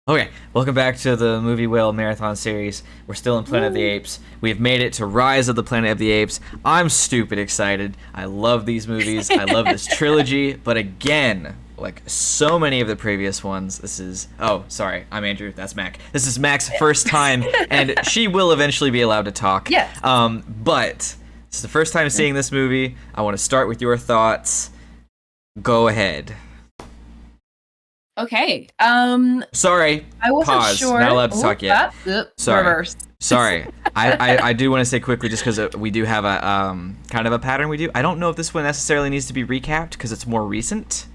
Okay, welcome back to the Movie Whale Marathon series. We're still in Planet of the Apes. We've made it to Rise of the Planet of the Apes. I'm stupid excited. I love these movies. I love this trilogy. But again, like so many of the previous ones, this is... Oh, sorry. I'm Andrew. That's Mac. This is Mac's first time, and she will eventually be allowed to talk. Yes. But this is the first time seeing this movie. I want to start with your thoughts. Go ahead. Okay. Sorry. I wasn't Pause. sure. Not allowed to talk yet. Sorry. Reverse. Sorry. I do want to say quickly, just because we do have a kind of a pattern we do. I don't know if this one necessarily needs to be recapped because it's more recent.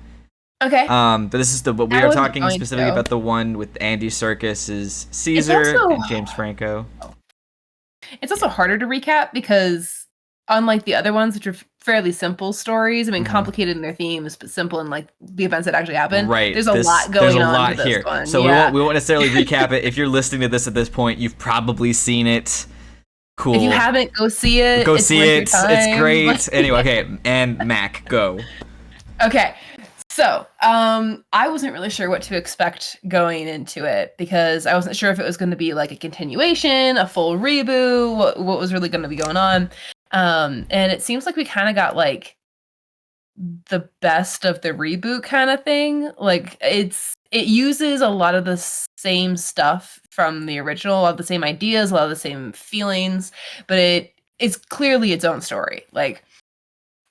Okay. But this is we are talking specifically about the one with Andy Serkis's Caesar and James Franco. It's also harder to recap because unlike the other ones, which are fairly simple stories, I mean, complicated in their themes, but simple in like the events that actually happen. Right. There's a lot going on to here. This one. So we won't necessarily recap it. If you're listening to this at this point, you've probably seen it. Cool. If you haven't, go see it. Go see it. It's great. Anyway, okay. And Mac, go. Okay. So, I wasn't really sure what to expect going into it because I wasn't sure if it was going to be like a continuation, a full reboot, what was really going to be going on. And it seems like we kind of got like the best of the reboot kind of thing. Like it uses a lot of the same stuff from the original, a lot of the same ideas, a lot of the same feelings, but it's clearly its own story. Like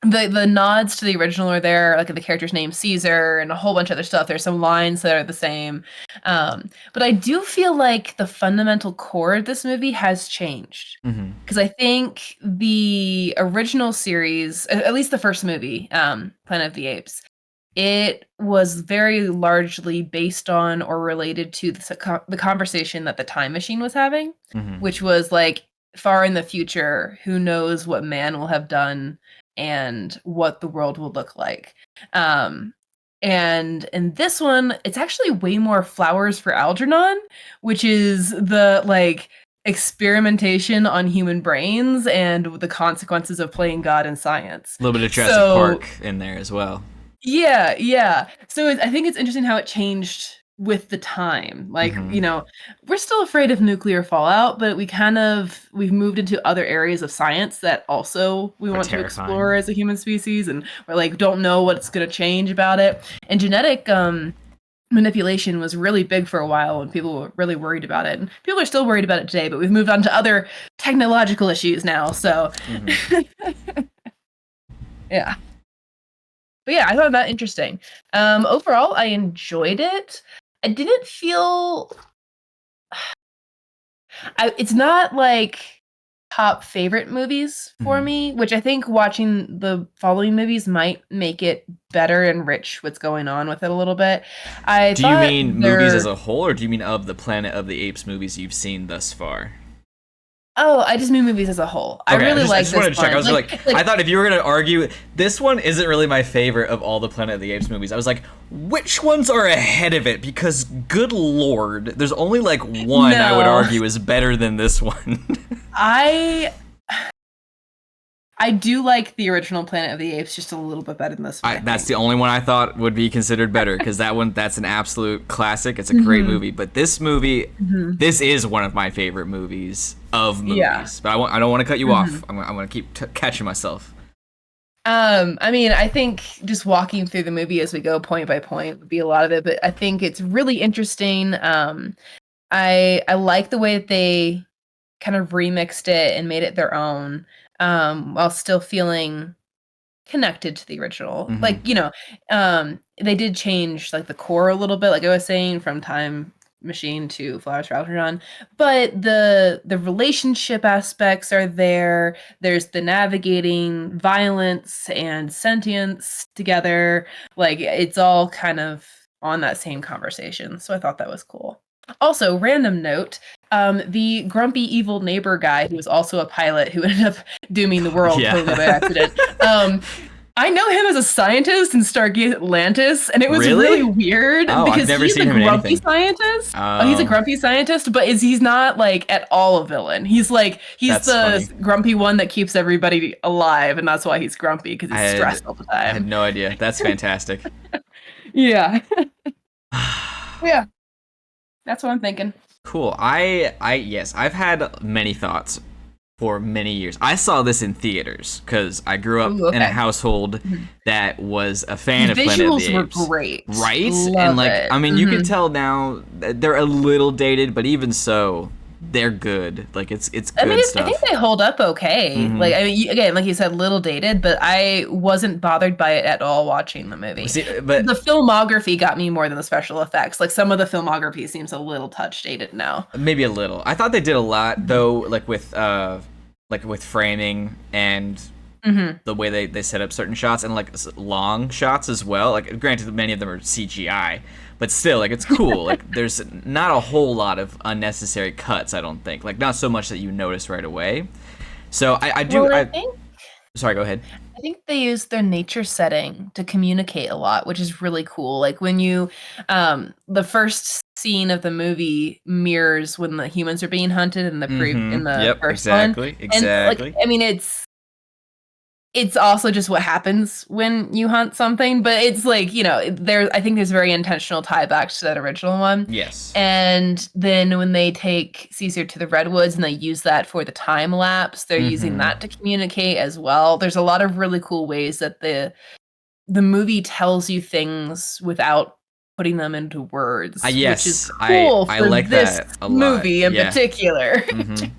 the nods to the original are there, like the character's name Caesar and a whole bunch of other stuff. There's some lines that are the same. But I do feel like the fundamental core of this movie has changed. Because I think the original series, at least the first movie, Planet of the Apes, it was very largely based on or related to the conversation that the time machine was having, which was like far in the future, who knows what man will have done and what the world will look like. And in this one, it's actually way more flowers for Algernon, which is the like experimentation on human brains and the consequences of playing God in science. A little bit of Jurassic Park in there as well. Yeah. So I think it's interesting how it changed with the time. Like, you know, we're still afraid of nuclear fallout, but we've moved into other areas of science that also we want to explore as a human species, and we're like, don't know what's going to change about it. And genetic manipulation was really big for a while and people were really worried about it. And people are still worried about it today, but we've moved on to other technological issues now. So yeah. But yeah, I found that interesting. Overall, I enjoyed it. I didn't feel... it's not like top favorite movies for me, which I think watching the following movies might make it better and rich what's going on with it a little bit. Do you mean movies as a whole, or do you mean of the Planet of the Apes movies you've seen thus far? Oh, I just mean movies as a whole. Okay, I really like this one. I just wanted to check. I was like, I thought if you were going to argue, this one isn't really my favorite of all the Planet of the Apes movies. I was like, which ones are ahead of it? Because, good lord, there's only like one I would argue is better than this one. I do like the original Planet of the Apes just a little bit better than this one. That's the only one I thought would be considered better, because that's an absolute classic. It's a great movie. But this movie, this is one of my favorite movies of movies. Yeah. But I don't want to cut you off. I'm going to keep catching myself. I mean, I think just walking through the movie as we go point by point would be a lot of it, but I think it's really interesting. I like the way that they kind of remixed it and made it their own. While still feeling connected to the original. Like, you know, they did change like the core a little bit, like I was saying, from Time Machine to Flowers for Algernon. But the relationship aspects are there. There's the navigating violence and sentience together. Like, it's all kind of on that same conversation. So I thought that was cool. Also, random note, the grumpy evil neighbor guy who was also a pilot who ended up dooming the world totally by accident. I know him as a scientist in Stargate Atlantis, and it was really weird because he's a grumpy scientist. Oh, he's a grumpy scientist, but he's not like at all a villain. He's the grumpy one that keeps everybody alive, and that's why he's grumpy, because he's stressed all the time. I had no idea. That's fantastic. Yeah. Yeah. That's what I'm thinking. Cool. Yes, I've had many thoughts for many years. I saw this in theaters because I grew up Ooh, in a okay. household Mhm. that was a The fan of Planet of the visuals were Apes. great. Right? And Love like, it. I mean, you can Hmm. tell now that they're a little dated, but even so, they're good. Like it's I mean, good I think stuff. they hold up okay. Mm-hmm. Like, I mean, again, like you said, little dated, but I wasn't bothered by it at all watching the movie. See, but The filmography got me more than the special effects. Like, some of the filmography seems a little touch dated now. maybe a little. I thought they did a lot Hmm. though, like with framing and Hmm. the way they set up certain shots and like long shots as well. Like granted, many of them are CGI, but still, like it's cool. Like there's not a whole lot of unnecessary cuts. I don't think. Like not so much that you notice right away. So I do. Well, Sorry. Go ahead. I think they use their nature setting to communicate a lot, which is really cool. Like when the first scene of the movie mirrors when the humans are being hunted in Mm-hmm. the Yep. first one, Exactly. and like Exactly. I mean, it's also just what happens when you hunt something, but it's like, I think there's very intentional tie backs to that original one. Yes. And then when they take Caesar to the redwoods and they use that for the time lapse, they're using Mm-hmm. that to communicate as well. There's a lot of really cool ways that the movie tells you things without putting them into words, which is Yes. cool I for like this that a lot. movie in Yeah. particular. Mm-hmm.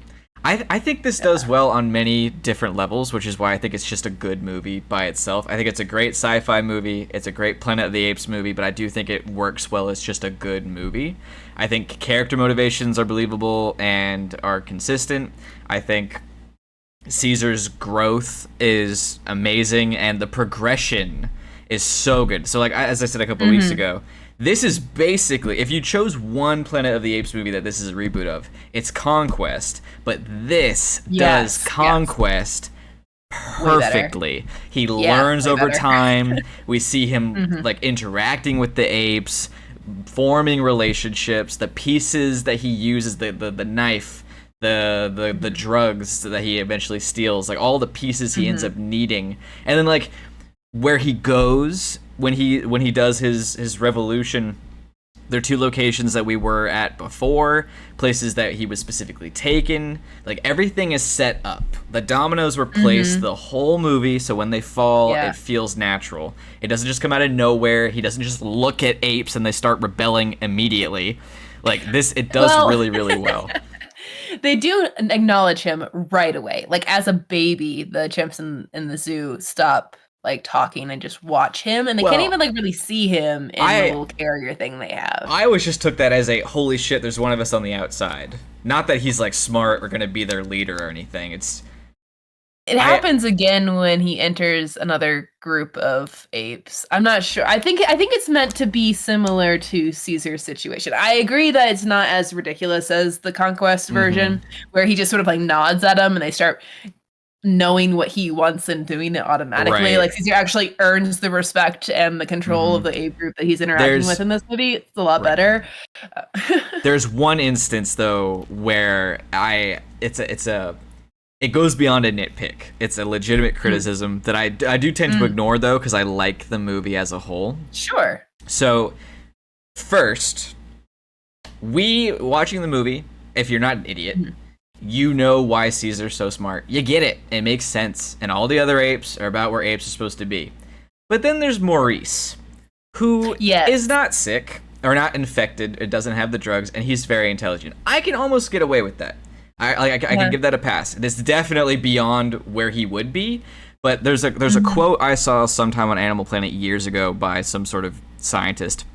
I think this does well on many different levels, which is why I think it's just a good movie by itself. I think it's a great sci-fi movie. It's a great Planet of the Apes movie, but I do think it works well as just a good movie. I think character motivations are believable and are consistent. I think Caesar's growth is amazing, and the progression is so good. So, like as I said a couple of weeks Hmm. ago, this is basically if you chose one Planet of the Apes movie that this is a reboot of, it's Conquest. But this does Yes, yes. Conquest Way better. perfectly. He Yeah, learns way over better. time. We see him Hmm. like interacting with the apes, forming relationships. The pieces that he uses, the knife, the drugs that he eventually steals, like all the pieces he ends Hmm. up needing, and then like where he goes when he does his revolution. There are two locations that we were at before, places that he was specifically taken. Like everything is set up. The dominoes were placed Hmm. the whole movie, so when they fall, Yeah. it feels natural. It doesn't just come out of nowhere. He doesn't just look at apes and they start rebelling immediately. Like this, it does Well, really, really well. they do acknowledge him right away. Like as a baby, the chimps in the zoo stop like talking and just watch him, and they can't Well, even like really see him in the I little carrier thing they have. I always just took that as a holy shit. There's one of us on the outside. Not that he's like smart or gonna be their leader or anything. It I happens again when he enters another group of apes. I'm not sure. I think it's meant to be similar to Caesar's situation. I agree that it's not as ridiculous as the Conquest mm-hmm. version, where he just sort of like nods at them and they start knowing what he wants and doing it automatically. Right. Like Caesar actually earns the respect and the control of Mm-hmm. the ape group that he's interacting with There's in this movie. It's a lot right. better. There's one instance though where it goes beyond a nitpick. It's a legitimate Mm, criticism that I do tend to mm, ignore though because I like the movie as a whole. sure. So first, we watching the movie. If you're not an idiot, Mhm. you know why Caesar's so smart. You get it. It makes sense. And all the other apes are about where apes are supposed to be. But then there's Maurice, who is Yes. not sick or not infected. It doesn't have the drugs, and he's very intelligent. I can almost get away with that. I can Yeah. give that a pass. It is definitely beyond where he would be. But there's a Mhm. quote I saw sometime on Animal Planet years ago by some sort of scientist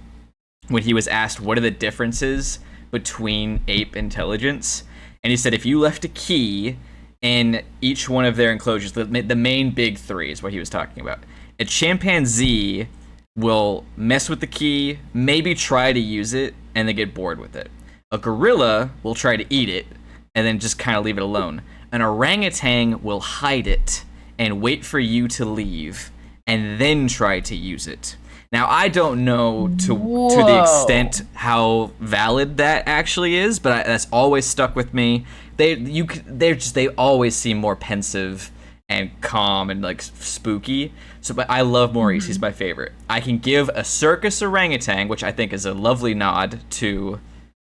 when he was asked what are the differences between ape intelligence, and he said if you left a key in each one of their enclosures, the main big three is what he was talking about. A chimpanzee will mess with the key, maybe try to use it, and then get bored with it. A gorilla will try to eat it, and then just kind of leave it alone. An orangutan will hide it and wait for you to leave, and then try to use it. Now I don't know to the Whoa. extent how valid that actually is, but that's always stuck with me. They always seem more pensive and calm and like spooky. So, but I love Maurice. He's Mhm. my favorite. I can give a circus orangutan, which I think is a lovely nod to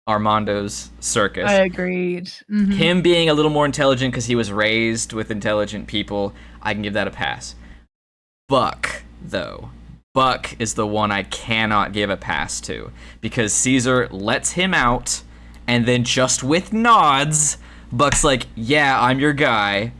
Armando's circus. I agreed. Him being a little more intelligent because he was raised with intelligent people, I can give that a pass. Buck, though. Buck is the one I cannot give a pass to because Caesar lets him out, and then just with nods, Buck's like, yeah, I'm your guy,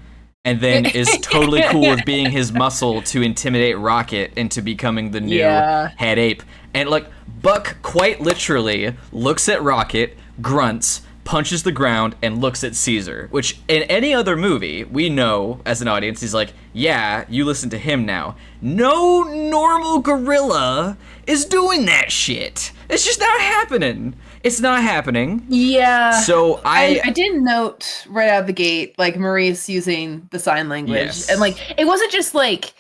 and then is totally cool with being his muscle to intimidate Rocket into becoming the new head ape. And like, Buck quite literally looks at Rocket, grunts, punches the ground, and looks at Caesar, which in any other movie, we know as an audience, he's like, yeah, you listen to him now. No normal gorilla is doing that shit. It's just not happening. It's not happening. Yeah. So I did note right out of the gate, like, Maurice using the sign language. Yes. And, like, it wasn't just, like,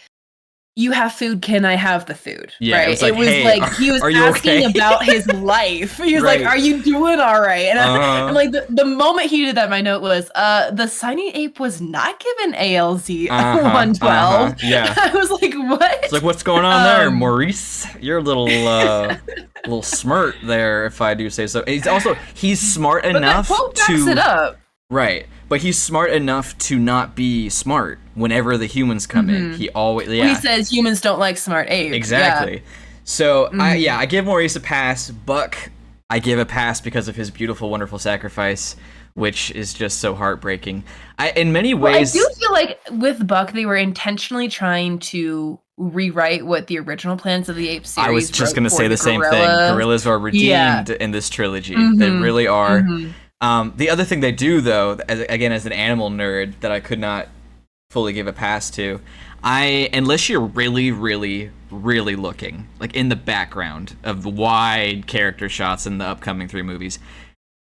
you have food, can I have the food? Yeah, right? it was like, hey, he was are you asking okay? about his life. He was Right. like, are you doing all right? And, Uh-huh. like, the moment he did that, my note was, the signing ape was not given ALZ 112. Yeah. I was like, what? It's like, what's going on there, Maurice? You're a little little smart there, if I do say so. He's smart enough that quote backs it up. Right. But he's smart enough to not be smart whenever the humans come in. He always, Well, he says humans don't like smart apes. Exactly. Yeah. So, I give Maurice a pass. Buck, I give a pass because of his beautiful, wonderful sacrifice, which is just so heartbreaking. In many ways... I do feel like with Buck, they were intentionally trying to rewrite what the original Plants of the Apes series. I was just going to say the same thing. Gorillas are redeemed in this trilogy. They really are. The other thing they do, though, as an animal nerd that I could not fully give a pass to, unless you're really, really, really looking, like in the background of wide character shots in the upcoming 3 movies,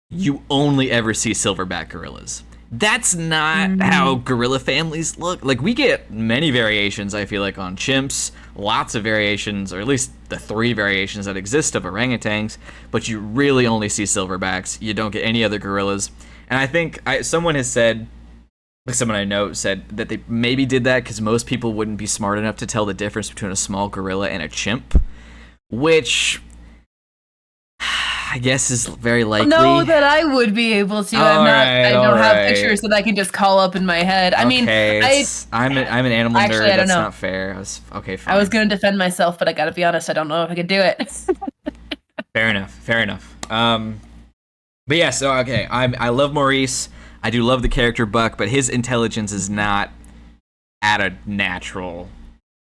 you only ever see silverback gorillas. That's not how gorilla families look. Like, we get many variations, I feel like, on chimps, lots of variations, or at least the 3 variations that exist of orangutans, but you really only see silverbacks. You don't get any other gorillas. And I think someone has said, like someone I know said, that they maybe did that because most people wouldn't be smart enough to tell the difference between a small gorilla and a chimp, which... I guess is very likely. No, that I would be able to. I don't have pictures that I can just call up in my head. I mean, I'm an animal actually, nerd. I don't That's know. not fair. Okay, fine. I was going to defend myself, but I got to be honest, I don't know if I could do it. Fair enough. But yeah, so okay, I love Maurice. I do love the character Buck, but his intelligence is not at a natural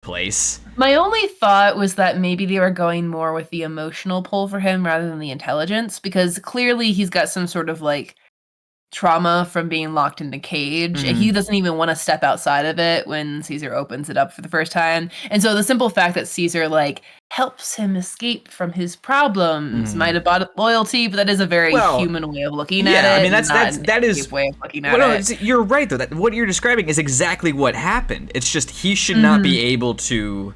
place. My only thought was that maybe they were going more with the emotional pull for him rather than the intelligence, because clearly he's got some sort of like trauma from being locked in the cage. And he doesn't even want to step outside of it when Caesar opens it up for the first time. And so the simple fact that Caesar like helps him escape from his problems might have bought loyalty, but that is a very human way of looking at it. I mean, that is way of looking at it. You're right though. What you're describing is exactly what happened. It's just he should not be able to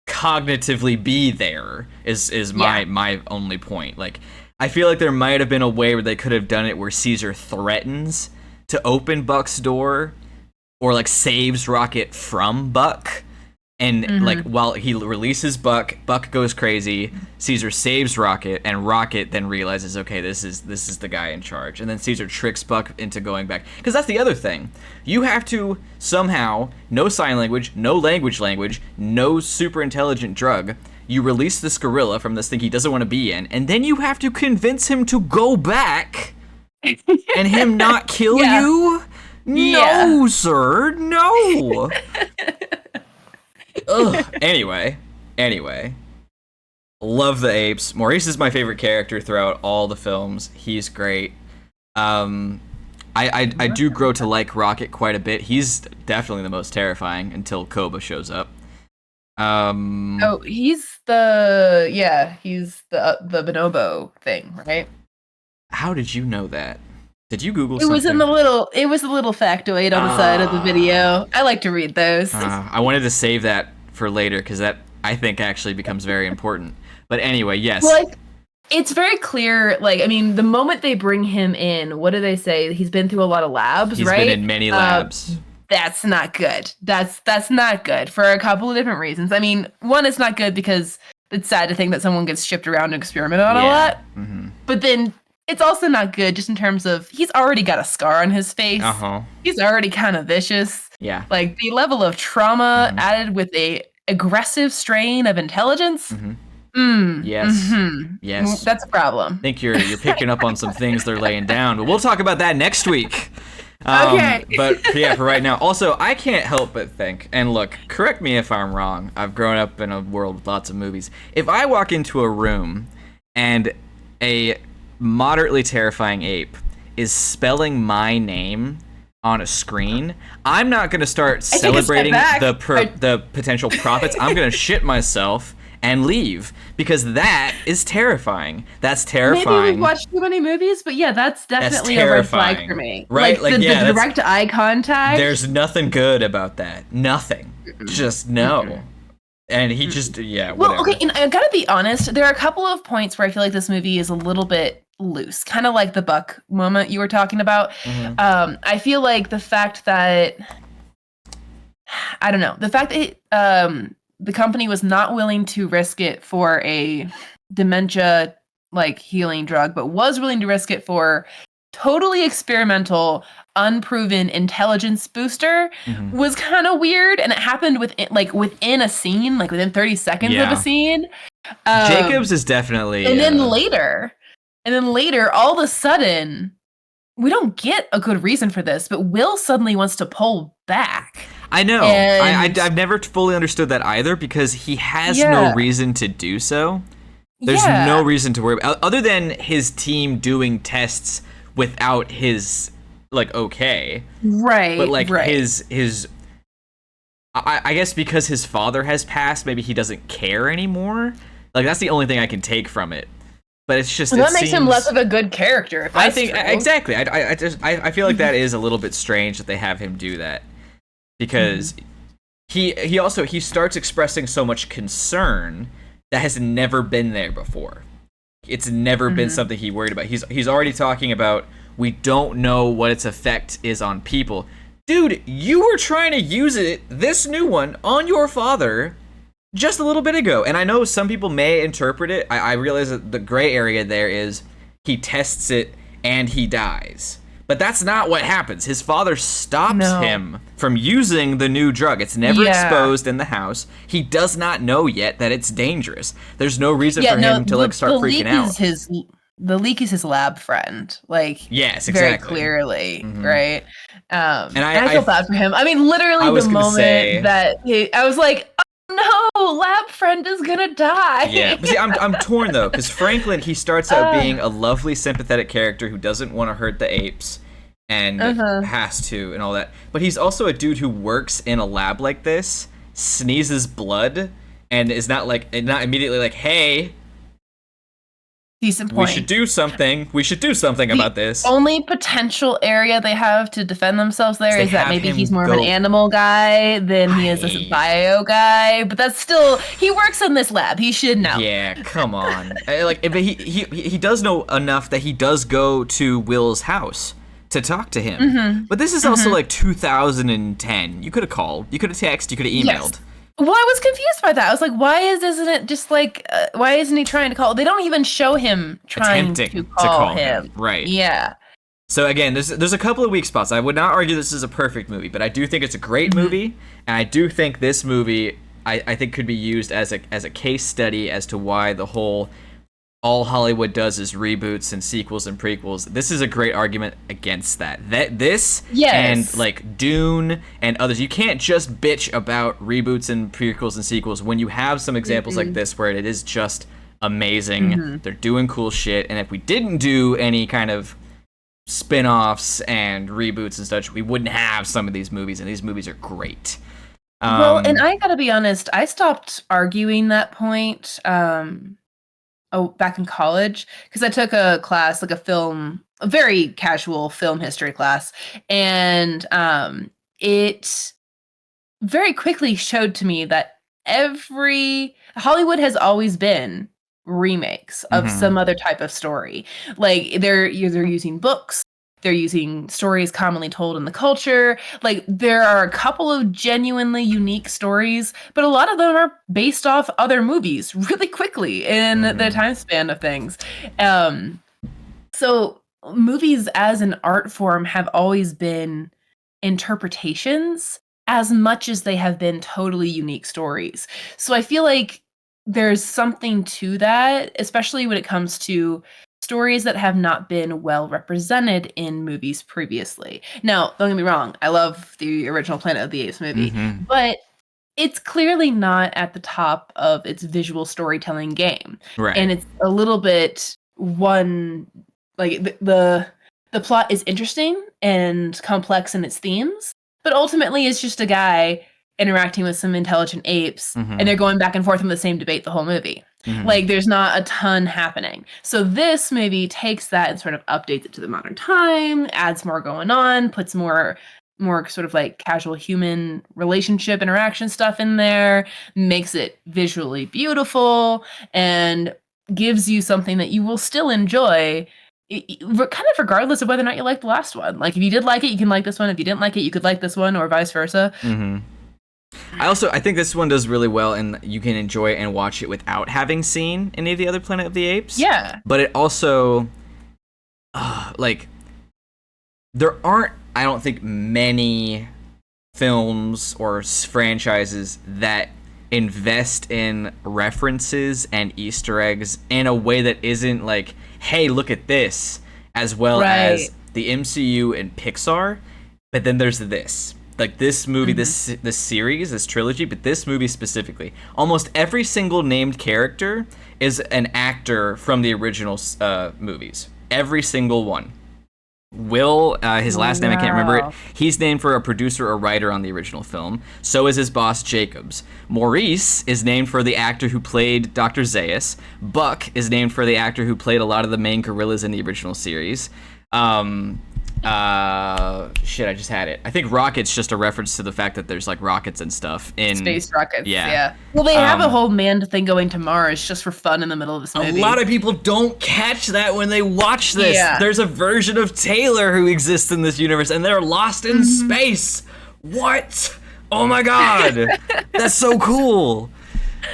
cognitively be there. Is my only point. Like, I feel like there might have been a way where they could have done it where Caesar threatens to open Buck's door or like saves Rocket from Buck. And like while he releases Buck goes crazy, Caesar saves Rocket, and Rocket then realizes, okay, this is the guy in charge. And then Caesar tricks Buck into going back. Because that's the other thing. You have to somehow, no sign language, no language, no super intelligent drug, you release this gorilla from this thing he doesn't want to be in, and then you have to convince him to go back and him not kill you? No, sir, no. Ugh. Anyway, love the apes. Maurice is my favorite character throughout all the films. He's great. I do grow to like Rocket quite a bit. He's definitely the most terrifying until Koba shows up. He's the bonobo thing, right? How did you know that? Did you Google it something? It was a little factoid on the side of the video. I like to read those. I wanted to save that for later because that I think actually becomes very important. But anyway, yes. Well, it's very clear. Like, I mean, the moment they bring him in, what do they say? He's been through a lot of labs, He's right? been in many labs. That's not good. That's not good for a couple of different reasons. I mean, one, it's not good because it's sad to think that someone gets shipped around and experimented on a lot. But then it's also not good just in terms of he's already got a scar on his face. He's already kind of vicious. Yeah. Like the level of trauma added with a aggressive strain of intelligence. Yes. That's a problem. I think you're picking up on some things they're laying down, but we'll talk about that next week. Okay. But yeah, for right now. Also, I can't help but think, and look, correct me if I'm wrong. I've grown up in a world with lots of movies. If I walk into a room and a moderately terrifying ape is spelling my name on a screen, I'm not going to start celebrating the potential profits. I'm going to shit myself and leave, because that is terrifying. That's terrifying. Maybe we've watched too many movies, but yeah, that's definitely a red flag for me. Right? Like the direct eye contact. There's nothing good about that. Nothing. Just no. And he just, whatever. Well, okay, and I gotta be honest, there are a couple of points where I feel like this movie is a little bit loose, kind of like the Buck moment you were talking about. I feel like the fact that, I don't know, the fact that the company was not willing to risk it for a dementia like healing drug, but was willing to risk it for totally experimental, unproven intelligence booster was kind of weird, and it happened within a scene, like within 30 seconds of a scene. Jacobs is definitely, and then later, all of a sudden, we don't get a good reason for this, but Will suddenly wants to pull back. I know. I've never fully understood that either, because he has no reason to do so. There's no reason to worry about, other than his team doing tests without his okay. Right. But his I guess because his father has passed, maybe he doesn't care anymore. Like, that's the only thing I can take from it. But it's just, that makes him less of a good character. I think true. Exactly. I feel like that is a little bit strange that they have him do that, because he also starts expressing so much concern that has never been there before. It's never been something he worried about. He's already talking about, we don't know what its effect is on people. Dude, you were trying to use this new one, on your father just a little bit ago. And I know some people may interpret it. I realize that the gray area there is he tests it and he dies. But that's not what happens. His father stops him from using the new drug. It's never exposed in the house. He does not know yet that it's dangerous. There's no reason for him to start freaking out. The leak is his lab friend. Yes, exactly. Very clearly, right? And I feel bad for him. I mean, literally the moment that I was like, oh no, lab friend is gonna die. Yeah, but see, I'm torn though, because Franklin, he starts out being a lovely, sympathetic character who doesn't want to hurt the apes and has to and all that. But he's also a dude who works in a lab like this, sneezes blood, and is not immediately like, hey, decent point. We should do something about this. The only potential area they have to defend themselves there is that maybe he's more of an animal guy than he is a bio guy. But that's still, he works in this lab. He should know. Yeah, come on. He does know enough that he does go to Will's house to talk to him. But this is also 2010. You could have called. You could have texted. You could have emailed. Yes. Well, I was confused by that. I was like, why isn't it just why isn't he trying to call? They don't even show him trying to call him. Right. Yeah. So again, there's a couple of weak spots. I would not argue this is a perfect movie, but I do think it's a great movie, and I do think this movie I think could be used as a case study as to why the whole all Hollywood does is reboots and sequels and prequels. This is a great argument against that. And Dune and others. You can't just bitch about reboots and prequels and sequels when you have some examples like this where it is just amazing. They're doing cool shit. And if we didn't do any kind of spin-offs and reboots and such, we wouldn't have some of these movies, and these movies are great. Well, and I gotta be honest, I stopped arguing that point back in college, because I took a class, a very casual film history class, and it very quickly showed to me that Hollywood has always been remakes of some other type of story. Like they're using books, they're using stories commonly told in the culture. Like, there are a couple of genuinely unique stories, but a lot of them are based off other movies really quickly in the time span of things. So movies as an art form have always been interpretations as much as they have been totally unique stories. So I feel like there's something to that, especially when it comes to stories that have not been well represented in movies previously. Now, don't get me wrong, I love the original Planet of the Apes movie, Mm-hmm. but it's clearly not at the top of its visual storytelling game. Right. And it's a little bit one like the plot is interesting and complex in its themes, but ultimately it's just a guy interacting with some intelligent apes and Mm-hmm. they're going back and forth in the same debate the whole movie. Mm-hmm. Like there's not a ton happening. So this movie takes that and sort of updates it to the modern time, adds more going on, puts more sort of like casual human relationship interaction stuff in there, makes it visually beautiful, and gives you something that you will still enjoy kind of regardless of whether or not you like the last one. Like if you did like it, you can like this one. If you didn't like it, you could like this one, or vice versa. Mm-hmm. I think this one does really well, and you can enjoy it and watch it without having seen any of the other Planet of the Apes. Yeah. But it also, like, there aren't, I don't think, many films or franchises that invest in references and Easter eggs in a way that isn't like, hey, look at this, as well as the MCU and Pixar. But then there's this. Like this movie, this series, this trilogy, but this movie specifically, almost every single named character is an actor from the original movies. Every single one. Will, his last name, I can't remember it. He's named for a producer or writer on the original film. So is his boss, Jacobs. Maurice is named for the actor who played Dr. Zaius. Buck is named for the actor who played a lot of the main gorillas in the original series. Shit, I just had it. I think Rocket's just a reference to the fact that there's like rockets and stuff in space rockets. Yeah. Well, they have a whole manned thing going to Mars just for fun in the middle of this movie. A lot of people don't catch that when they watch this. Yeah. There's a version of Taylor who exists in this universe, and they're lost in space. What? Oh my god, that's so cool.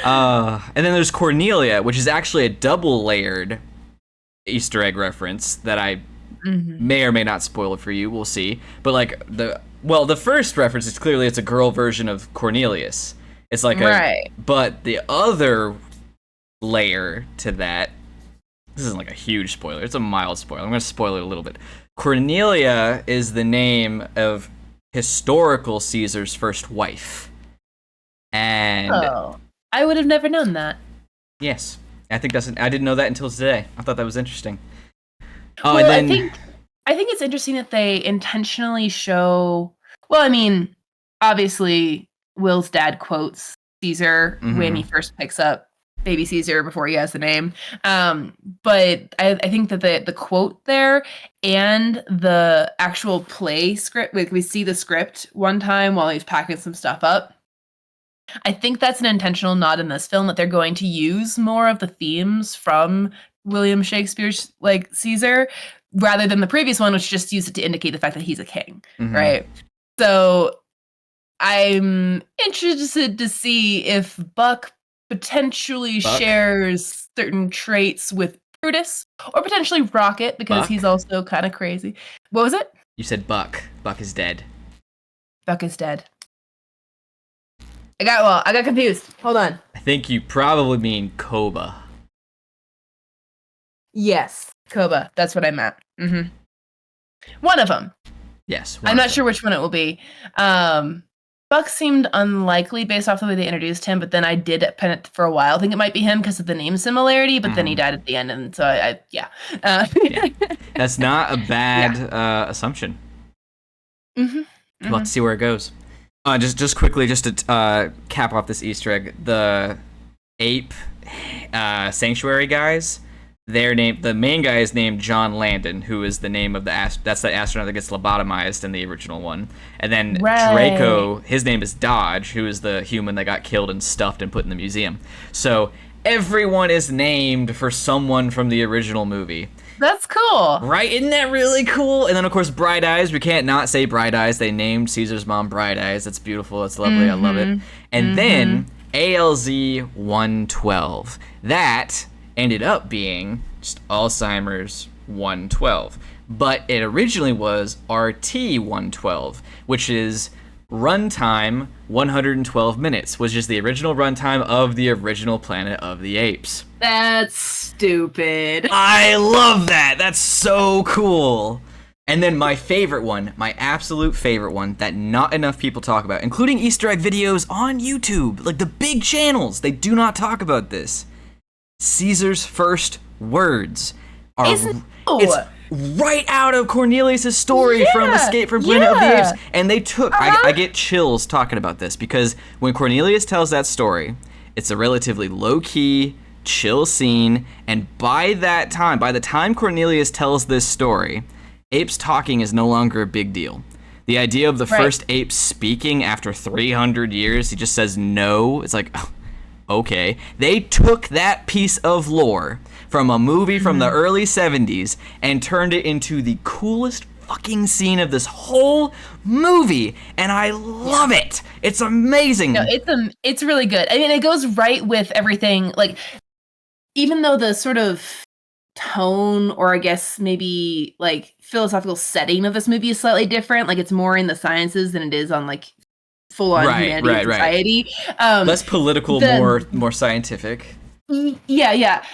And then there's Cornelia, which is actually a double-layered Easter egg reference that I may or may not spoil it for you. We'll see. But like the first reference is clearly it's a girl version of Cornelius. It's like but the other layer to that, this isn't like a huge spoiler. It's a mild spoiler. I'm going to spoil it a little bit. Cornelia is the name of historical Caesar's first wife. And I would have never known that. Yes. I didn't know that until today. I thought that was interesting. Oh, well, and then I think it's interesting that they intentionally show. Well, I mean, obviously, Will's dad quotes Caesar when he first picks up baby Caesar before he has the name. But I think that the quote there and the actual play script, like we see the script one time while he's packing some stuff up. I think that's an intentional nod in this film that they're going to use more of the themes from William Shakespeare's like Caesar rather than the previous one, which just used it to indicate the fact that he's a king, right? So I'm interested to see if Buck potentially shares certain traits with Brutus or potentially Rocket because he's also kind of crazy. What was it? You said Buck. Buck is dead. Buck is dead. I got confused. Hold on. I think you probably mean Koba. Yes, Koba. That's what I meant. One of them. Yes. I'm not sure which one it will be. Buck seemed unlikely based off the way they introduced him, but then I did pen it for a while. I think it might be him because of the name similarity, but then he died at the end, and so yeah. That's not a bad assumption. We'll have to see where it goes. Just quickly, just to cap off this Easter egg, the ape sanctuary guys, the main guy is named John Landon, who is the name of that's the astronaut that gets lobotomized in the original one. And then Draco, his name is Dodge, who is the human that got killed and stuffed and put in the museum. So everyone is named for someone from the original movie. That's cool. Right? Isn't that really cool? And then, of course, Bright Eyes. We can't not say Bright Eyes. They named Caesar's mom Bright Eyes. That's beautiful. That's lovely. I love it. And then ALZ 112. That ended up being just Alzheimer's 112. But it originally was RT-112, which is runtime 112 minutes, which is the original runtime of the original Planet of the Apes. That's stupid. I love that. That's so cool. And then my favorite one, my absolute favorite one that not enough people talk about, including Easter egg videos on YouTube, like the big channels, they do not talk about this. Caesar's first words are it's right out of Cornelius' story from Escape from Planet of the Apes. And they took, I get chills talking about this, because when Cornelius tells that story, it's a relatively low-key, chill scene, and by the time Cornelius tells this story, apes talking is no longer a big deal. The idea of the first ape speaking after 300 years, he just says no, it's like, oh, okay. They took that piece of lore from a movie from the early 70s and turned it into the coolest fucking scene of this whole movie, and I love it. It's amazing. No, it's really good. I mean, it goes right with everything. Like, even though the sort of tone, or I guess maybe like philosophical setting of this movie is slightly different, like it's more in the sciences than it is on like full-on humanity and society. Less political, more scientific. Yeah.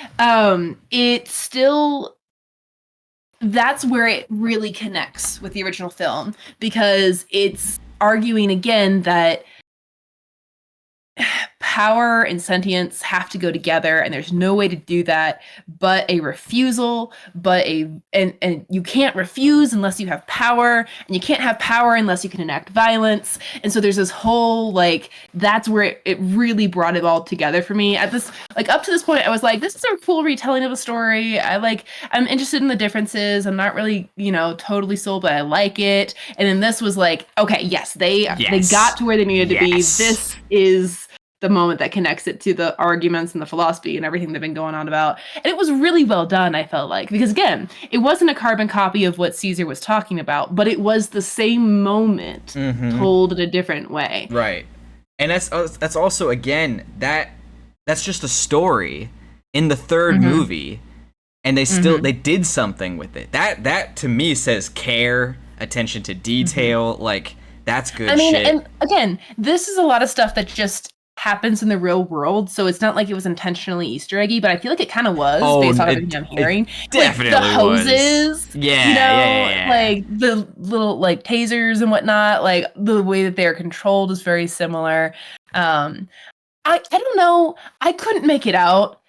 It still, that's where it really connects with the original film, because it's arguing again that power and sentience have to go together, and there's no way to do that but a refusal, and you can't refuse unless you have power, and you can't have power unless you can enact violence. And so there's this whole, like, that's where it really brought it all together for me. At this, like, up to this point, I was like, this is a cool retelling of a story. I'm interested in the differences. I'm not really, totally sold, but I like it. And then this was like, okay, yes, they got to where they needed to be. This is the moment that connects it to the arguments and the philosophy and everything they've been going on about. And it was really well done, I felt like, because again, it wasn't a carbon copy of what Caesar was talking about, but it was the same moment told in a different way. Right. And that's also, again, that's just a story in the third movie, and they did something with it. That to me says care, attention to detail, like, that's good shit. And again, this is a lot of stuff that just happens in the real world, so it's not like it was intentionally Easter eggy, but I feel like it kind of was based on everything I'm hearing. Definitely like the hoses, was. Yeah. Like the little like tasers and whatnot. Like the way that they are controlled is very similar. I don't know. I couldn't make it out.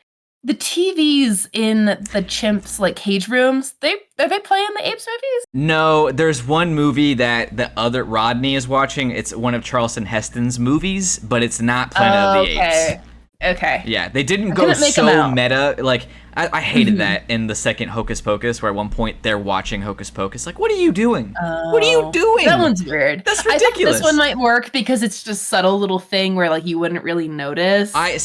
The TVs in the chimps like cage rooms, are they playing the Apes movies? No, there's one movie that the other Rodney is watching. It's one of Charlton Heston's movies, but it's not Planet of the Apes. Okay. Yeah, they didn't go so meta. Like, I hated that in the second Hocus Pocus, where at one point they're watching Hocus Pocus. Like, what are you doing? What are you doing? That one's weird. That's ridiculous. I think this one might work because it's just subtle little thing where like you wouldn't really notice. I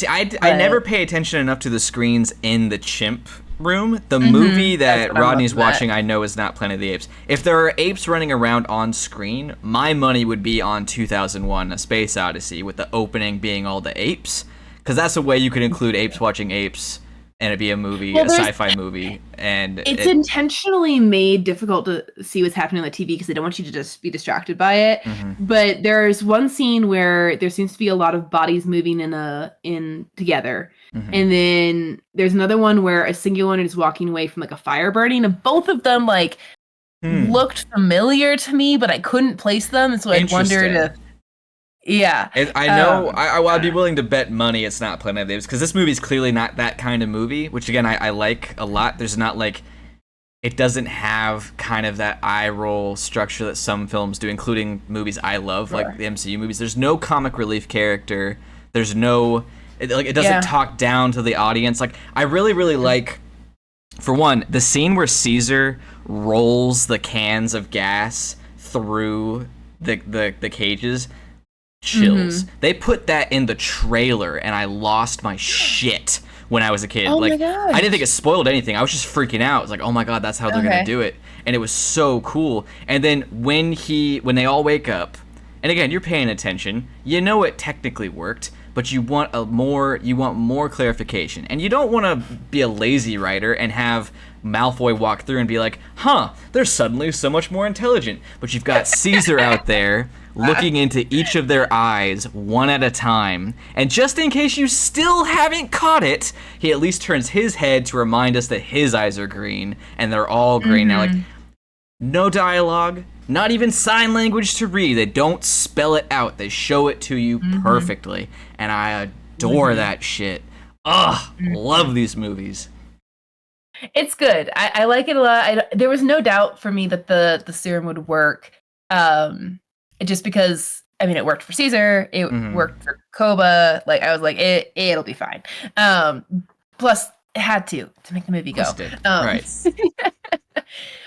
never pay attention enough to the screens in the chimp room. The movie that Rodney's watching, I know, is not Planet of the Apes. If there are apes running around on screen, my money would be on 2001: A Space Odyssey, with the opening being all the apes, because that's a way you could include apes watching apes, and it'd be a movie, a sci-fi movie, and it's intentionally made difficult to see what's happening on the TV because they don't want you to just be distracted by it. But there's one scene where there seems to be a lot of bodies moving in together, and then there's another one where a singular one is walking away from like a fire burning, and both of them like looked familiar to me, but I couldn't place them, and so I wondered if. Yeah. I know, I'd be willing to bet money it's not Planet of the Apes, because this movie's clearly not that kind of movie, which again, I like a lot. There's not like, it doesn't have kind of that eye roll structure that some films do, including movies I love, like the MCU movies. There's no comic relief character. There's no, it doesn't talk down to the audience. Like, I really, really like, for one, the scene where Caesar rolls the cans of gas through the cages. Chills. They put that in the trailer, and I lost my shit when I was a kid. Oh like, my gosh. I didn't think it spoiled anything. I was just freaking out. I was like, oh my god, that's how they're gonna do it. And it was so cool. And then when they all wake up, and again, you're paying attention, you know it technically worked, but you want more clarification. And you don't want to be a lazy writer and have Malfoy walk through and be like, they're suddenly so much more intelligent. But you've got Caesar out there looking into each of their eyes one at a time. And just in case you still haven't caught it, he at least turns his head to remind us that his eyes are green, and they're all green. Now, like, no dialogue, not even sign language to read. They don't spell it out. They show it to you perfectly. And I adore that shit. Love these movies. It's good. I like it a lot. There was no doubt for me that the serum would work. Just because, I mean, it worked for Caesar. It worked for Koba. Like, I was like, it'll be fine. Plus, it had to make the movie go. Right.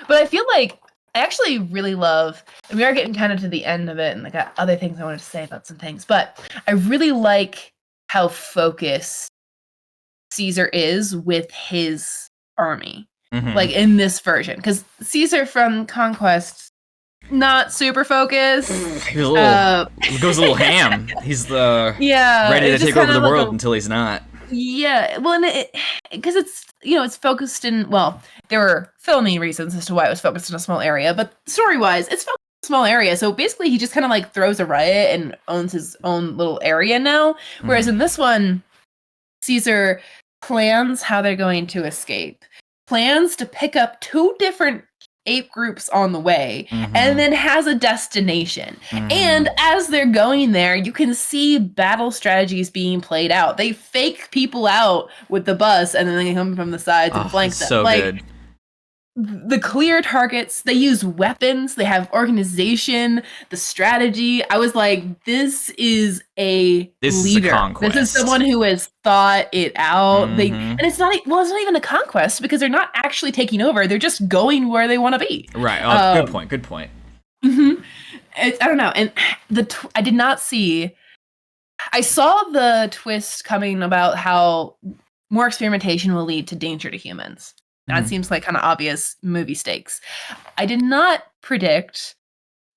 But I feel like I actually really love, and we are getting kind of to the end of it, and I got other things I wanted to say about some things, but I really like how focused Caesar is with his army, like in this version. Because Caesar from Conquest, not super focused. He goes a little ham. He's ready to take over the world until he's not. Yeah, well, and because it's focused in, well, there were filming reasons as to why it was focused in a small area, but story-wise, it's focused in a small area, so basically he just kind of like throws a riot and owns his own little area now, whereas in this one, Caesar plans how they're going to escape, plans to pick up 2 different ape groups on the way, and then has a destination. And as they're going there, you can see battle strategies being played out. They fake people out with the bus, and then they come from the sides and flank them. So good. The clear targets, they use weapons, they have organization, the strategy. I was like, this is a leader. Is a conquest. This is someone who has thought it out. And it's not even a conquest, because they're not actually taking over. They're just going where they want to be. Right. Good point. I don't know. And I did not see. I saw the twist coming about how more experimentation will lead to danger to humans. That seems like kind of obvious movie stakes. I did not predict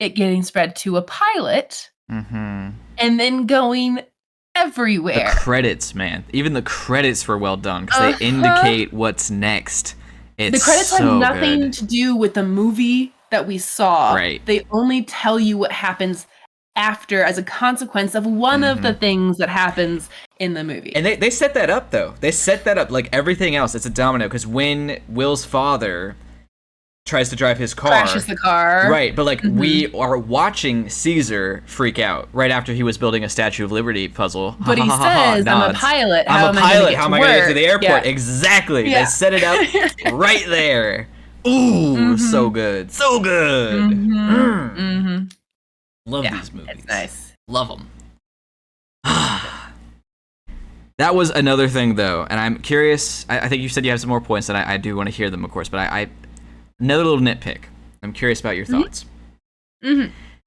it getting spread to a pilot and then going everywhere. The credits, man. Even the credits were well done because they indicate what's next. The credits have nothing to do with the movie that we saw. Right. They only tell you what happens after as a consequence of one of the things that happens in the movie. And they set that up, though. They set that up like everything else. It's a domino, because when Will's father tries to drive his car, crashes the car, right? But like we are watching Caesar freak out right after he was building a Statue of Liberty puzzle. But he says, "I'm a pilot. How am I going to get to the airport?" Yeah. Exactly. Yeah. They set it up right there. Ooh, so good, so good. Love these movies. It's nice. Love them. That was another thing, though, and I'm curious. I think you said you have some more points, and I do want to hear them, of course. But another little nitpick. I'm curious about your thoughts.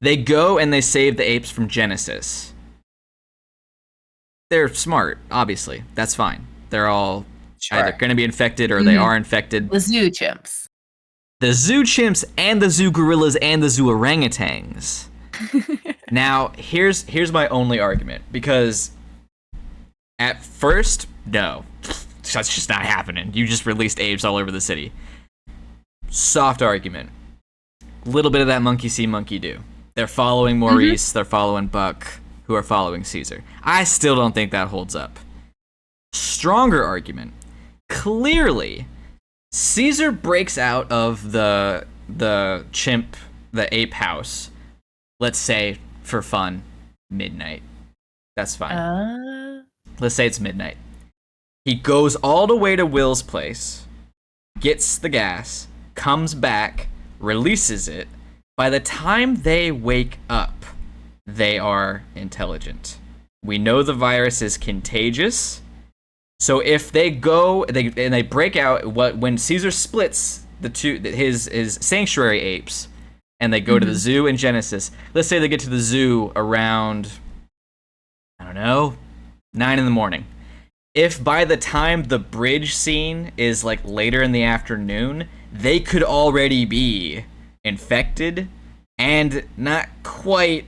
They go and they save the apes from Genesis. They're smart, obviously. That's fine. They're all either going to be infected or they are infected. The zoo chimps. The zoo chimps and the zoo gorillas and the zoo orangutans. Now, here's my only argument, because at first, no, that's just not happening. You just released apes all over the city. Soft argument. Little bit of that monkey see, monkey do. They're following Maurice, they're following Buck, who are following Caesar. I still don't think that holds up. Stronger argument. Clearly, Caesar breaks out of the chimp, the ape house. Let's say, for fun, midnight. That's fine. Let's say it's midnight. He goes all the way to Will's place, gets the gas, comes back, releases it. By the time they wake up, they are intelligent. We know the virus is contagious. So if they go, they break out, when Caesar splits his sanctuary apes, and they go to the zoo in Genesis. Let's say they get to the zoo around, I don't know, 9 a.m. If by the time the bridge scene is like later in the afternoon, they could already be infected and not quite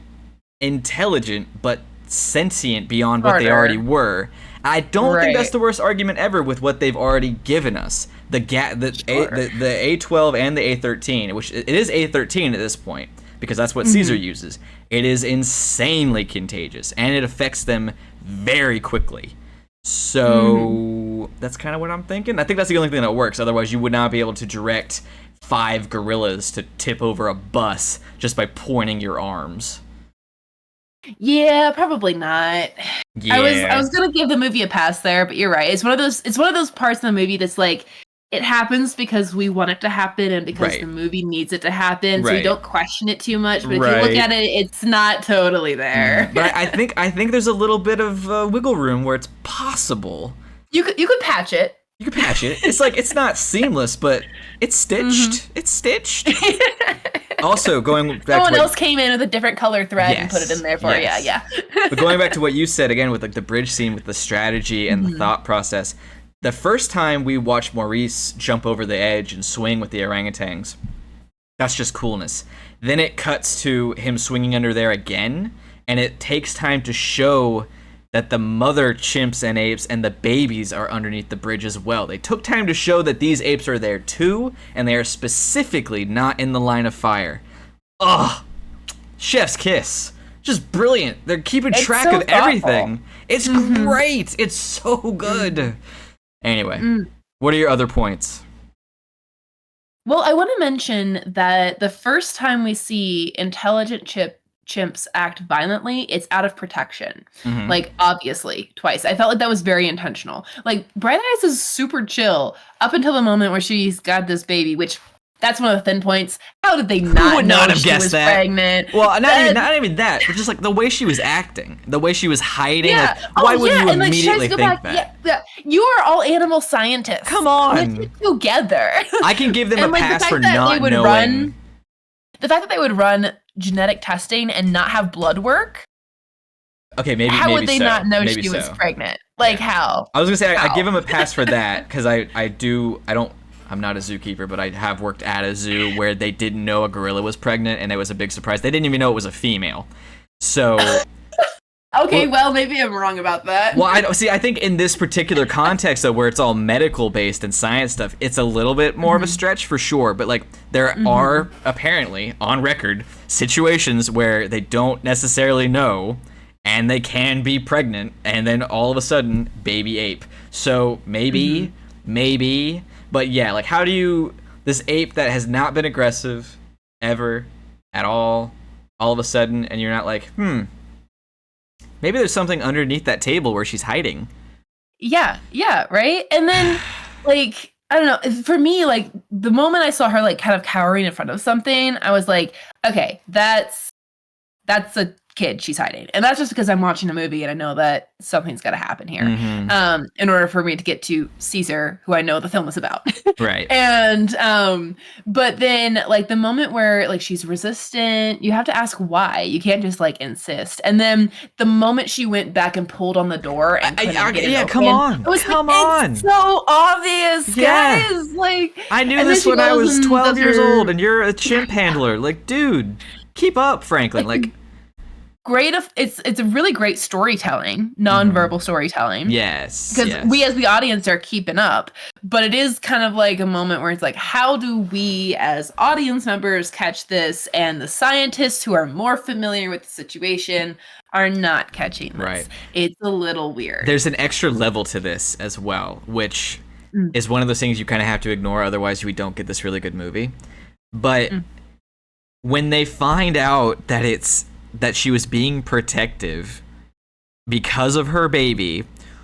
intelligent, but sentient beyond what they Harder. already were. I don't think that's Right. the worst argument ever with what they've already given us. The A12 and the A13, which it is A13 at this point, because that's what Caesar uses. It is insanely contagious, and it affects them very quickly. So that's kind of what I'm thinking. I think that's the only thing that works. Otherwise, you would not be able to direct 5 gorillas to tip over a bus just by pointing your arms. Yeah, probably not. Yeah. I was gonna give the movie a pass there, but you're right. It's one of those parts in the movie that's like, it happens because we want it to happen and because Right. the movie needs it to happen, so we Right. don't question it too much. But if you Right. look at it, it's not totally there. But I think there's a little bit of wiggle room where it's possible. You could patch it. You can patch it. It's like, it's not seamless, but it's stitched. It's stitched. Also, going back Someone to else came in with a different color thread and put it Yes, in there for yes. you. Yeah. But going back to what you said again with like the bridge scene with the strategy and the thought process, the first time we watched Maurice jump over the edge and swing with the orangutans, that's just coolness. Then it cuts to him swinging under there again, and it takes time to show that the mother chimps and apes and the babies are underneath the bridge as well. They took time to show that these apes are there too, and they are specifically not in the line of fire. Ugh, chef's kiss. Just brilliant. They're keeping It's track so of everything. It's Mhm. great. It's so good. Anyway, what are your other points? Well, I want to mention that the first time we see intelligent chimps act violently, it's out of protection. Mhm. Like, obviously, twice. I felt like that was very intentional. Like, Bright Eyes is super chill up until the moment where she's got this baby, which that's one of the thin points. How did they not would know not have she guessed was that? pregnant? Well, That- not even that, but just like the way she was acting, the way she was hiding. Yeah. Like, why Oh, would yeah, you and, like, she tries immediately to go think back. that? Yeah. You are all animal scientists. Come on. Get it together. I can give them And, a like, the pass fact for that they not would knowing. run- The fact that they would run genetic testing and not have blood work, Okay, maybe how would they so. not know Maybe she was so. pregnant? Like, Yeah. how? I was gonna say I How? give him a pass for that because I'm not a zookeeper, but I have worked at a zoo where they didn't know a gorilla was pregnant, and it was a big surprise. They didn't even know it was a female. So, Okay, well, maybe I'm wrong about that. well, I think in this particular context, though, where it's all medical based and science stuff, it's a little bit more of a stretch for sure. But like, there are apparently on record situations where they don't necessarily know, and they can be pregnant, and then all of a sudden, baby ape. So maybe. But yeah, like, how do you, this ape that has not been aggressive ever at all of a sudden, and you're not like, maybe there's something underneath that table where she's hiding. Yeah, right? And then, like, I don't know, for me, like, the moment I saw her, like, kind of cowering in front of something, I was like, okay, that's a kid she's hiding. And that's just because I'm watching a movie and I know that something's got to happen here. In order for me to get to Caesar, who I know the film is about. Right. And but then, like, the moment where, like, she's resistant, you have to ask why. You can't just, like, insist. And then the moment she went back and pulled on the door and couldn't get it yeah, open, come on. it was Come like, on. it's so obvious, Yeah. guys. Like, I knew and then this she when I goes was and 12 does years her- old, and you're a chimp handler. Like, dude, keep up, Franklin. Like, great. It's a really great storytelling, nonverbal storytelling. yes. Because yes. we as the audience are keeping up, but it is kind of like a moment where it's like, how do we as audience members catch this? And the scientists who are more familiar with the situation are not catching this. Right. It's a little weird. There's an extra level to this as well, which is one of those things you kind of have to ignore, otherwise we don't get this really good movie. But when they find out that she was being protective because of her baby,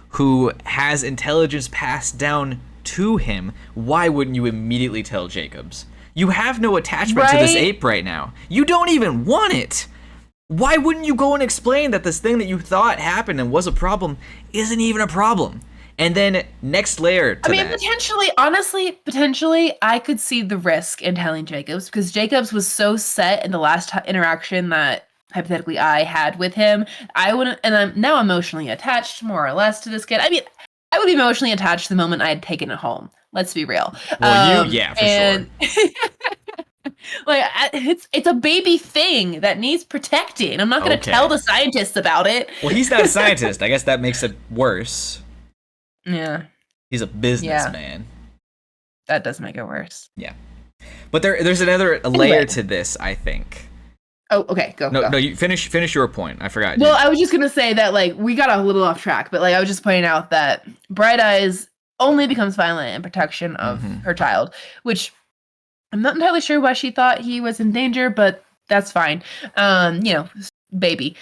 who has intelligence passed down to him, why wouldn't you immediately tell Jacobs? You have no attachment to this Right? ape right now. You don't even want it. Why wouldn't you go and explain that this thing that you thought happened and was a problem isn't even a problem? And then next layer to I mean, that. potentially, I could see the risk in telling Jacobs, because Jacobs was so set in the last interaction that hypothetically I had with him. I wouldn't, and I'm now emotionally attached more or less to this kid. I mean, I would be emotionally attached the moment I had taken it home. Let's be real. Well, yeah, for sure. It's a baby thing that needs protecting. I'm not going to Okay. tell the scientists about it. Well, he's not a scientist. I guess that makes it worse. Yeah. He's a businessman. That does make it worse. Yeah. But there's another layer to this, I think. Oh, okay, go. No, you finish your point. I forgot. Well, I was just gonna say that like we got a little off track, but like I was just pointing out that Bright Eyes only becomes violent in protection of her child, which I'm not entirely sure why she thought he was in danger, but that's fine. Baby.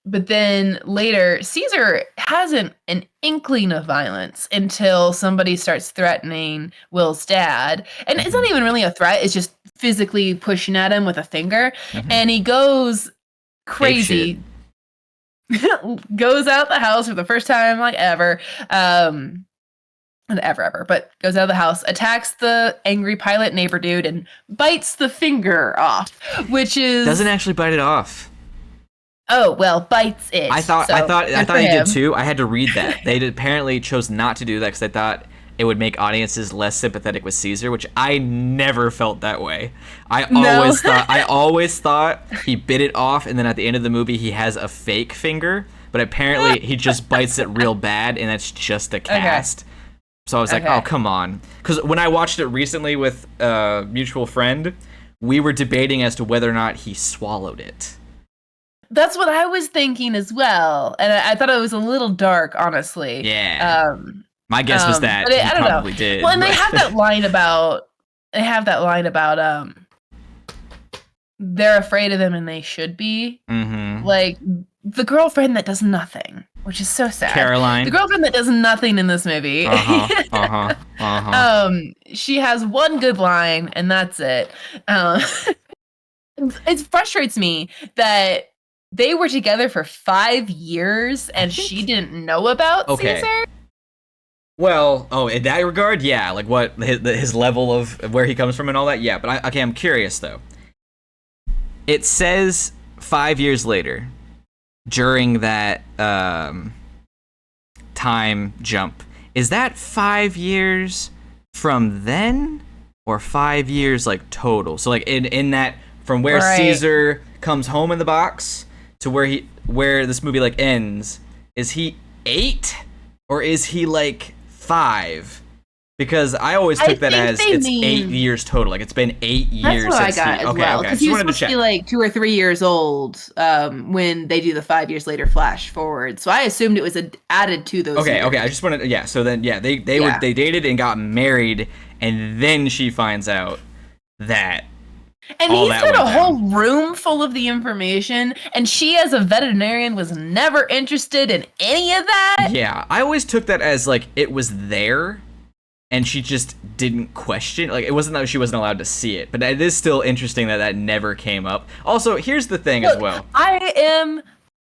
But then later, Caesar has an inkling of violence until somebody starts threatening Will's dad. And it's not even really a threat, it's just physically pushing at him with a finger. And he goes crazy. Goes out the house for the first time, like ever. Not ever, but goes out of the house, attacks the angry pilot neighbor dude, and bites the finger off, which is... Doesn't actually bite it off. Oh, well, bites it. I thought he did too. I had to read that. They apparently chose not to do that because they thought it would make audiences less sympathetic with Caesar, which I never felt that way. I always thought he bit it off, and then at the end of the movie he has a fake finger, but apparently he just bites it real bad, and that's just a cast. Okay. So I was like, oh, come on. Because when I watched it recently with a mutual friend, we were debating as to whether or not he swallowed it. That's what I was thinking as well, and I thought it was a little dark, honestly. Yeah. My guess was that he probably did. Well, and they have that line about they're afraid of him and they should be. Like the girlfriend that does nothing, which is so sad. Caroline. The girlfriend that does nothing in this movie. She has one good line and that's it. It frustrates me that they were together for 5 years and she didn't know about Caesar. Well, in that regard, yeah, like what his level of where he comes from and all that, yeah. But I'm curious though. It says 5 years later, during that time jump. Is that 5 years from then, or 5 years like total? So like in that from where Caesar comes home in the box to where this movie like ends, is he 8 or is he like 5? Because I always took that as it's 8 years total. Like it's been 8 years. That's what I got as well. Because he was supposed to be like 2 or 3 years old when they do the 5 years later flash forward. So I assumed it was added to those. Okay. I just wanted. Yeah. So then, yeah, they dated and got married, and then she finds out that. And he's got a whole room full of the information, and she, as a veterinarian, was never interested in any of that. Yeah, I always took that as like it was there. And she just didn't question. Like, it wasn't that she wasn't allowed to see it. But it is still interesting that never came up. Also, here's the thing as well. I am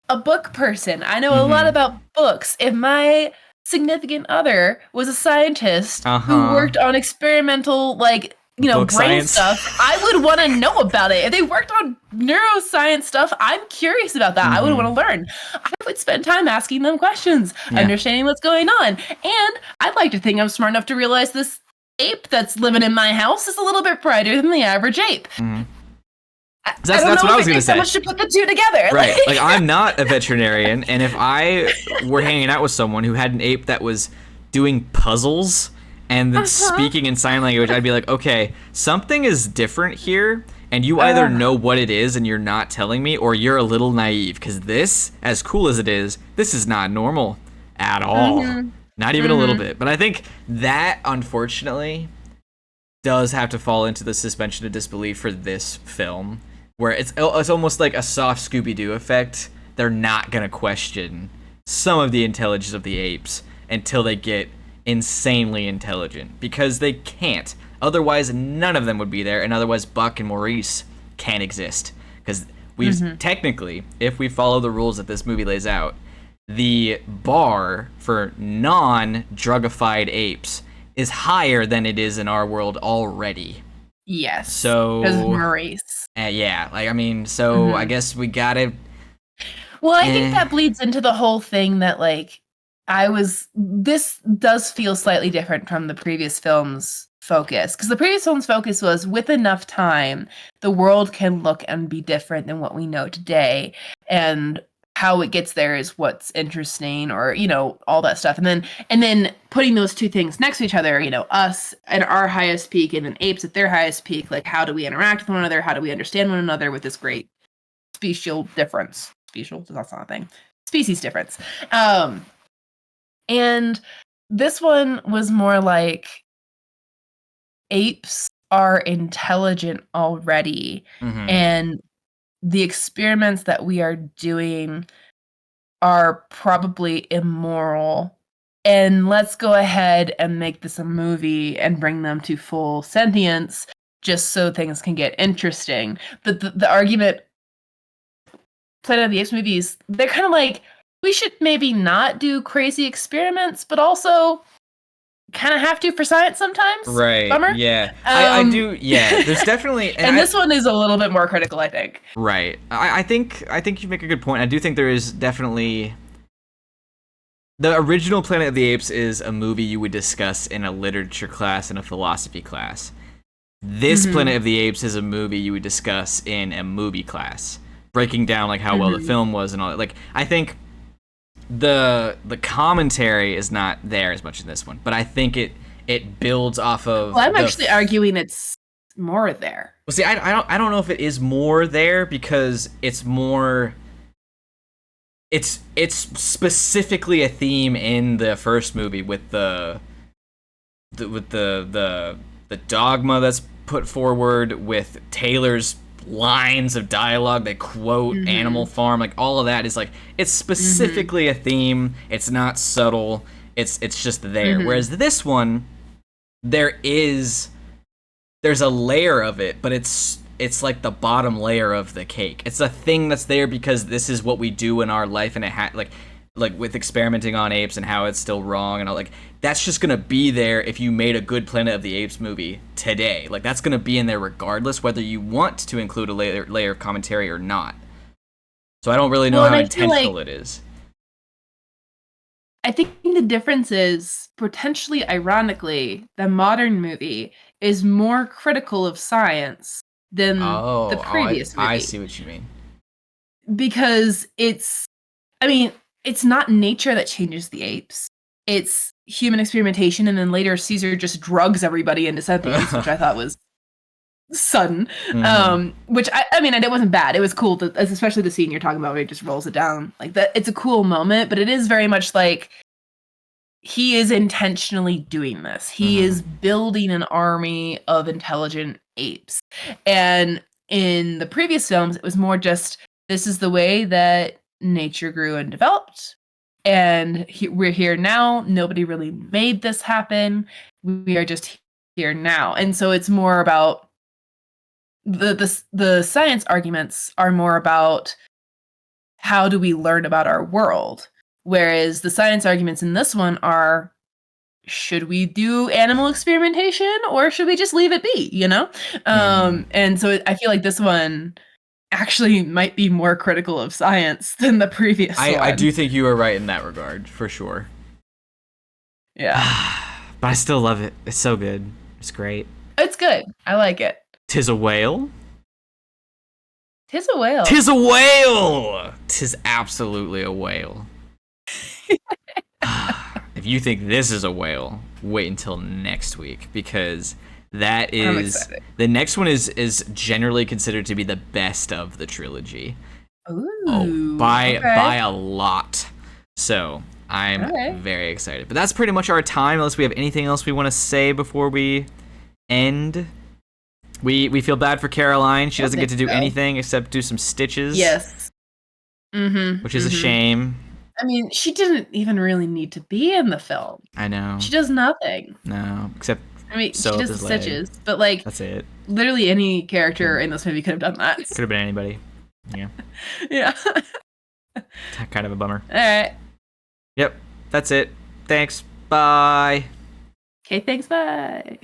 a book person. I know a lot about books. If my significant other was a scientist who worked on experimental, like, brain science stuff, I would want to know about it. If they worked on neuroscience stuff, I'm curious about that. I would want to learn. I would spend time asking them questions, understanding what's going on. And I'd like to think I'm smart enough to realize this ape that's living in my house is a little bit brighter than the average ape. That's what I was going to say. So much to put the two together. Right. Like, I'm not a veterinarian, and if I were hanging out with someone who had an ape that was doing puzzles and then speaking in sign language, I'd be like, okay, something is different here, and you either know what it is and you're not telling me, or you're a little naive, because this, as cool as it is, this is not normal at all. Not even a little bit. But I think that, unfortunately, does have to fall into the suspension of disbelief for this film, where it's almost like a soft Scooby-Doo effect. They're not going to question some of the intelligence of the apes until they get insanely intelligent, because they can't. Otherwise, none of them would be there, and otherwise Buck and Maurice can't exist. Because we've technically, if we follow the rules that this movie lays out, the bar for non-drugified apes is higher than it is in our world already. Yes. So because of Maurice. Yeah, like, I mean, so I guess we gotta. Well, I think that bleeds into the whole thing that, like, this does feel slightly different from the previous films focus, because the previous one's focus was, with enough time, the world can look and be different than what we know today, and how it gets there is what's interesting, or all that stuff. And then putting those two things next to each other, us at our highest peak and then apes at their highest peak, like, how do we interact with one another, how do we understand one another with this great special difference. Special, that's not a thing. Species difference. And this one was more like, apes are intelligent already, Mm-hmm. and the experiments that we are doing are probably immoral, and let's go ahead and make this a movie and bring them to full sentience just so things can get interesting. But the argument, Planet of the Apes movies, they're kind of like, we should maybe not do crazy experiments, but also kind of have to for science sometimes. Right. Bummer. Yeah. I do. Yeah. There's definitely, and this one is a little bit more critical, I think. Right. I think you make a good point. I do think there is definitely, the original Planet of the Apes is a movie you would discuss in a literature class and a philosophy class. This Planet of the Apes is a movie you would discuss in a movie class, breaking down like how well the film was and all that. Like, I think the commentary is not there as much in this one, but I think it builds off of. Well, I'm actually arguing it's more there. Well, see, I don't know if it is more there, because it's more. It's specifically a theme in the first movie with the dogma that's put forward, with Taylor's lines of dialogue that quote Animal Farm, like all of that is like, it's specifically a theme. It's not subtle. It's just there. Whereas this one, there's a layer of it, but it's like the bottom layer of the cake. It's a thing that's there because this is what we do in our life, and it like with experimenting on apes and how it's still wrong and all, like, that's just gonna be there if you made a good Planet of the Apes movie today. Like, that's gonna be in there regardless whether you want to include a layer of commentary or not. So I don't really know how intentional it is. I think the difference is, potentially ironically, the modern movie is more critical of science than the previous movie. I see what you mean. Because it's not nature that changes the apes. It's human experimentation, and then later Caesar just drugs everybody into sentience, which I thought was sudden. Which it wasn't bad. It was cool, especially the scene you're talking about where he just rolls it down like that. It's a cool moment, but it is very much like, he is intentionally doing this. He is building an army of intelligent apes. And in the previous films, it was more just, this is the way that nature grew and developed. And we're here now. Nobody really made this happen. We are just here now. And so it's more about, the science arguments are more about, how do we learn about our world? Whereas the science arguments in this one are, should we do animal experimentation or should we just leave it be, And so I feel like this one actually might be more critical of science than the previous one. I do think you are right in that regard, for sure. Yeah. But I still love it. It's so good. It's great. It's good. I like it. 'Tis a whale. 'Tis a whale. 'Tis a whale! 'Tis absolutely a whale. If you think this is a whale, wait until next week, because that is, the next one is generally considered to be the best of the trilogy. Ooh, by a lot. So I'm very excited. But that's pretty much our time, unless we have anything else we want to say before we end. We feel bad for Caroline. She doesn't get to do anything except do some stitches. Yes. Which is a shame. She didn't even really need to be in the film. I know. She does nothing. No, except she does the stitches, but like, that's it. Literally any character in this movie could have done that. Could have been anybody. Yeah. Yeah. Kind of a bummer. All right. Yep. That's it. Thanks. Bye. Okay. Thanks. Bye.